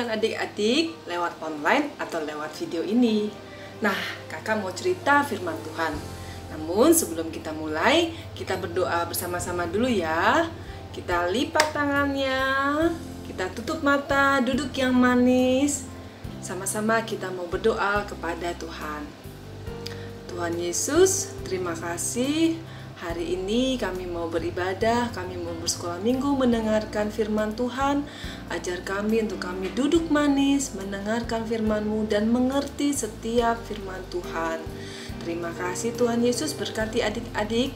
dengan adik-adik lewat online atau lewat video ini. Nah, kakak mau cerita firman Tuhan. Namun sebelum kita mulai, kita berdoa bersama-sama dulu ya. Kita lipat tangannya, kita tutup mata, duduk yang manis. Sama-sama kita mau berdoa kepada Tuhan. Tuhan Yesus, terima kasih. Hari ini kami mau beribadah, kami mau bersekolah minggu mendengarkan firman Tuhan. Ajar kami untuk kami duduk manis, mendengarkan firman-Mu dan mengerti setiap firman Tuhan. Terima kasih Tuhan Yesus, berkati adik-adik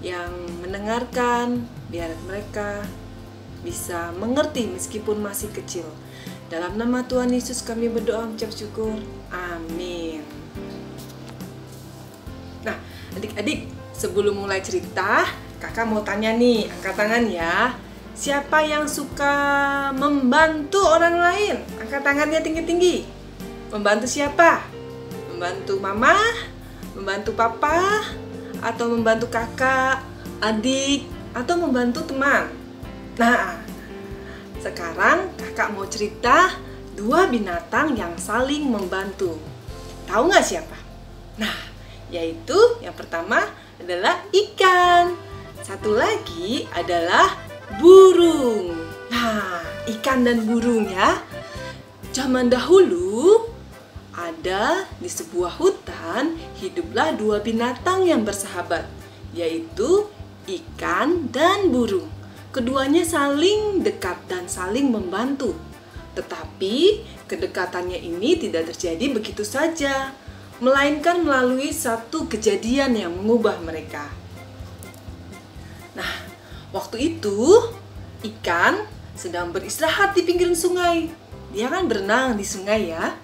yang mendengarkan, biar mereka bisa mengerti meskipun masih kecil. Dalam nama Tuhan Yesus kami berdoa mengucap syukur. Amin. Nah, adik-adik, sebelum mulai cerita, kakak mau tanya nih, angkat tangan ya. Siapa yang suka membantu orang lain? Angkat tangannya tinggi-tinggi. Membantu siapa? Membantu mama? Membantu papa? Atau membantu kakak, adik? Atau membantu teman? Nah, sekarang kakak mau cerita dua binatang yang saling membantu. Tahu nggak siapa? Nah, yaitu yang pertama adalah ikan. Satu lagi adalah burung. Nah, ikan dan burung ya. Zaman dahulu ada di sebuah hutan hiduplah dua binatang yang bersahabat, yaitu ikan dan burung. Keduanya saling dekat dan saling membantu. Tetapi kedekatannya ini tidak terjadi begitu saja, melainkan melalui satu kejadian yang mengubah mereka. Nah, waktu itu ikan sedang beristirahat di pinggir sungai. Dia kan berenang di sungai ya.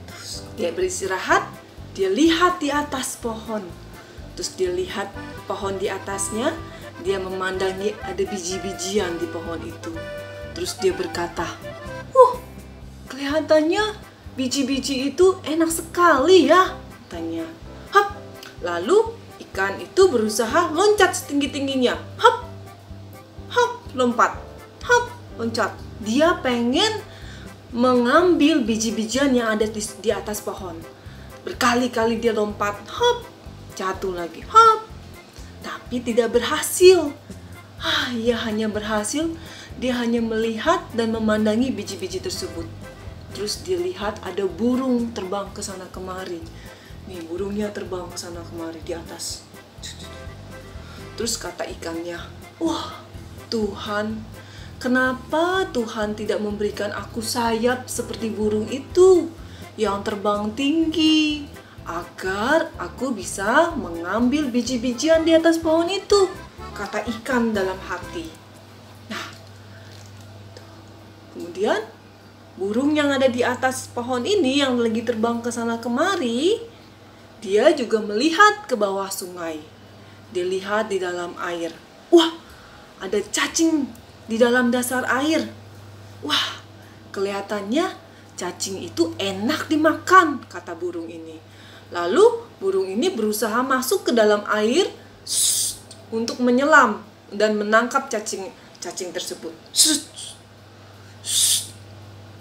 Terus dia beristirahat, dia lihat di atas pohon. Terus dia lihat pohon di atasnya, dia memandangi ada biji-bijian di pohon itu. Terus dia berkata, kelihatannya biji-biji itu enak sekali ya, katanya. Hap, lalu ikan itu berusaha loncat setinggi-tingginya. Hap, hap, lompat. Hap, loncat. Dia pengen mengambil biji-bijian yang ada di atas pohon. Berkali-kali dia lompat. Hap, jatuh lagi. Hap, tapi tidak berhasil. Ia hanya berhasil, dia hanya melihat dan memandangi biji-biji tersebut. Terus dia lihat ada burung terbang ke sana kemari. Nih, burungnya terbang ke sana kemari di atas. Terus kata ikannya, "Wah, Tuhan, kenapa Tuhan tidak memberikan aku sayap seperti burung itu yang terbang tinggi, agar aku bisa mengambil biji-bijian di atas pohon itu?" Kata ikan dalam hati. Nah, kemudian burung yang ada di atas pohon ini yang lagi terbang ke sana kemari, dia juga melihat ke bawah sungai. Dia lihat di dalam air. Wah, ada cacing di dalam dasar air. Wah, kelihatannya cacing itu enak dimakan, kata burung ini. Lalu burung ini berusaha masuk ke dalam air untuk menyelam dan menangkap cacing tersebut.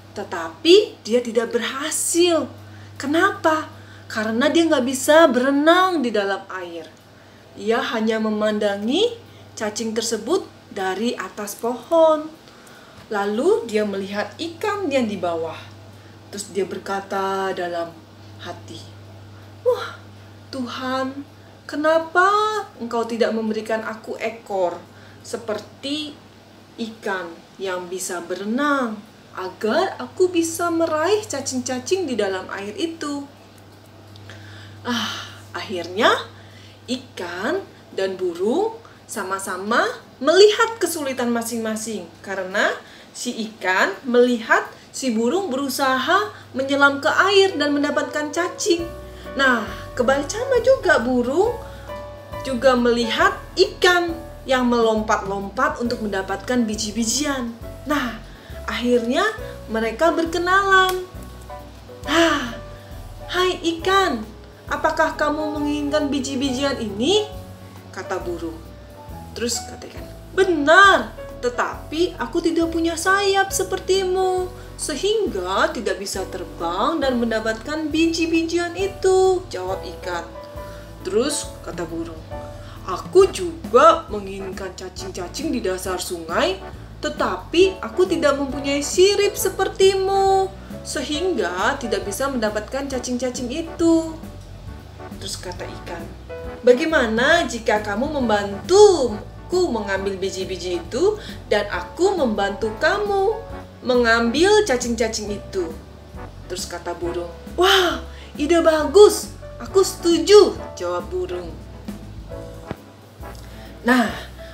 Tetapi dia tidak berhasil. Kenapa? Karena dia nggak bisa berenang di dalam air. Ia hanya memandangi cacing tersebut dari atas pohon. Lalu dia melihat ikan yang di bawah. Terus dia berkata dalam hati, "Wah, Tuhan, kenapa Engkau tidak memberikan aku ekor seperti ikan yang bisa berenang, agar aku bisa meraih cacing-cacing di dalam air itu?" Akhirnya ikan dan burung sama-sama melihat kesulitan masing-masing, karena si ikan melihat si burung berusaha menyelam ke air dan mendapatkan cacing. Nah, kebalik sama juga burung juga melihat ikan yang melompat-lompat untuk mendapatkan biji-bijian. Nah, akhirnya mereka berkenalan. "Hai ikan, apakah kamu menginginkan biji-bijian ini?" kata burung. Terus kata ikan, "Benar, tetapi aku tidak punya sayap sepertimu, sehingga tidak bisa terbang dan mendapatkan biji-bijian itu, jawab ikan. Terus kata burung, aku juga menginginkan cacing-cacing di dasar sungai, tetapi aku tidak mempunyai sirip sepertimu, sehingga tidak bisa mendapatkan cacing-cacing itu. Terus kata ikan, bagaimana jika kamu membantuku mengambil biji-biji itu dan aku membantu kamu mengambil cacing-cacing itu? Terus kata burung, wah, ide bagus, aku setuju, jawab burung. Nah,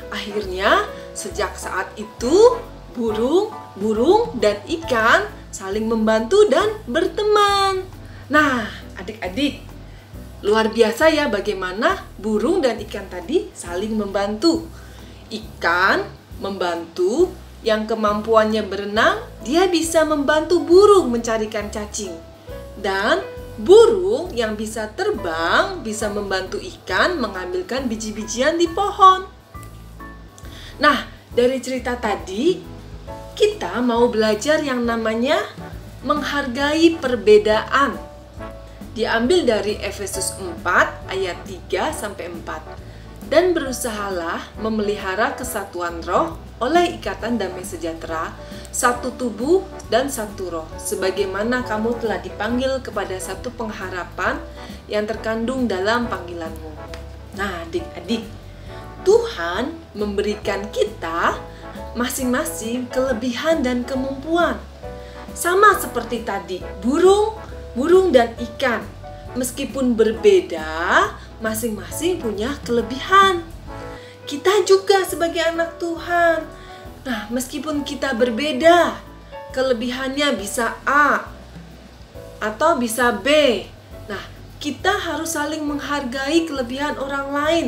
akhirnya sejak saat itu burung dan ikan saling membantu dan berteman. Nah, adik-adik, luar biasa ya bagaimana burung dan ikan tadi saling membantu. Ikan membantu yang kemampuannya berenang, dia bisa membantu burung mencarikan cacing. Dan burung yang bisa terbang bisa membantu ikan mengambilkan biji-bijian di pohon. Nah, dari cerita tadi kita mau belajar yang namanya menghargai perbedaan. Diambil dari Efesus 4 ayat 3-4. Dan berusahalah memelihara kesatuan roh oleh ikatan damai sejahtera, satu tubuh dan satu roh, sebagaimana kamu telah dipanggil kepada satu pengharapan yang terkandung dalam panggilanmu. Nah, adik-adik, Tuhan memberikan kita masing-masing kelebihan dan kemampuan. Sama seperti tadi, burung dan ikan. Meskipun berbeda, masing-masing punya kelebihan. Kita juga sebagai anak Tuhan. Nah, meskipun kita berbeda, kelebihannya bisa A atau bisa B. Nah, kita harus saling menghargai kelebihan orang lain.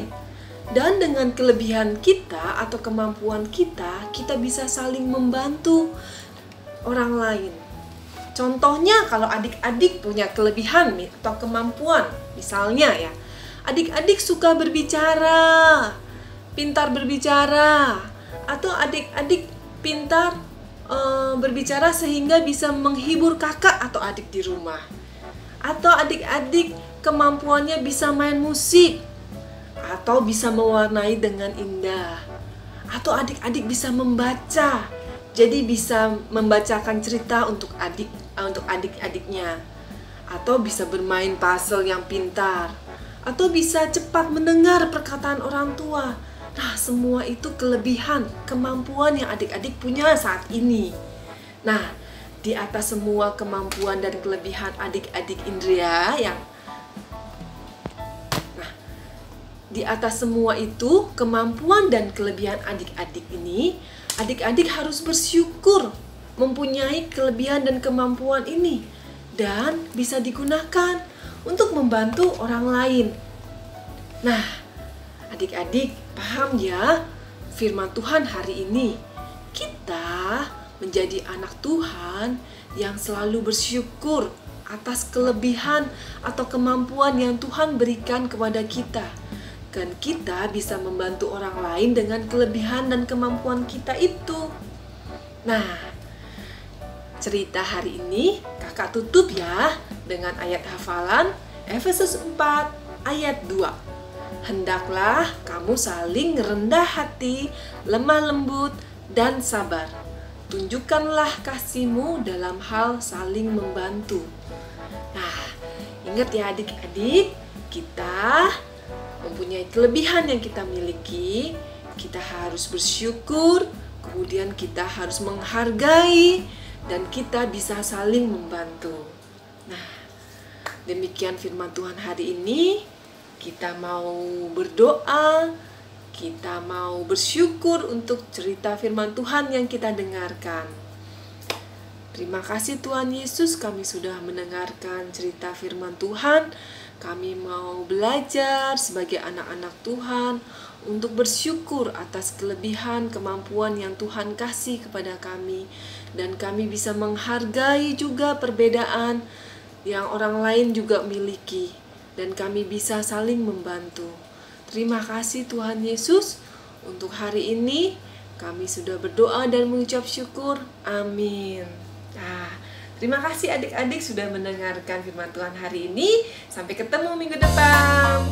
Dan dengan kelebihan kita atau kemampuan kita, kita bisa saling membantu orang lain. Contohnya kalau adik-adik punya kelebihan atau kemampuan, misalnya ya, adik-adik suka berbicara, pintar berbicara, atau adik-adik pintar berbicara sehingga bisa menghibur kakak atau adik di rumah. Atau adik-adik kemampuannya bisa main musik, atau bisa mewarnai dengan indah. Atau adik-adik bisa membaca, jadi bisa membacakan cerita untuk adik-adiknya. Atau bisa bermain puzzle yang pintar, atau bisa cepat mendengar perkataan orang tua. Nah, semua itu kelebihan, kemampuan yang adik-adik punya saat ini. Nah, di atas semua kemampuan dan kelebihan adik-adik Indria di atas semua itu, kemampuan dan kelebihan adik-adik ini, adik-adik harus bersyukur mempunyai kelebihan dan kemampuan ini dan bisa digunakan untuk membantu orang lain. Nah, adik-adik paham ya firman Tuhan hari ini? Kita menjadi anak Tuhan yang selalu bersyukur atas kelebihan atau kemampuan yang Tuhan berikan kepada kita. Dan kita bisa membantu orang lain dengan kelebihan dan kemampuan kita itu. Nah, cerita hari ini kakak tutup ya dengan ayat hafalan Efesus 4 ayat 2. Hendaklah kamu saling rendah hati, lemah lembut, dan sabar. Tunjukkanlah kasihmu dalam hal saling membantu. Nah, ingat ya adik-adik, kita mempunyai kelebihan yang kita miliki, kita harus bersyukur, kemudian kita harus menghargai, dan kita bisa saling membantu. Nah, demikian firman Tuhan hari ini. Kita mau berdoa, kita mau bersyukur untuk cerita firman Tuhan yang kita dengarkan. Terima kasih Tuhan Yesus, kami sudah mendengarkan cerita firman Tuhan. Kami mau belajar sebagai anak-anak Tuhan untuk bersyukur atas kelebihan kemampuan yang Tuhan kasih kepada kami. Dan kami bisa menghargai juga perbedaan yang orang lain juga miliki. Dan kami bisa saling membantu. Terima kasih Tuhan Yesus. Untuk hari ini Kami sudah berdoa dan mengucap syukur. Amin. Nah, terima kasih adik-adik sudah mendengarkan firman Tuhan hari ini. Sampai ketemu minggu depan.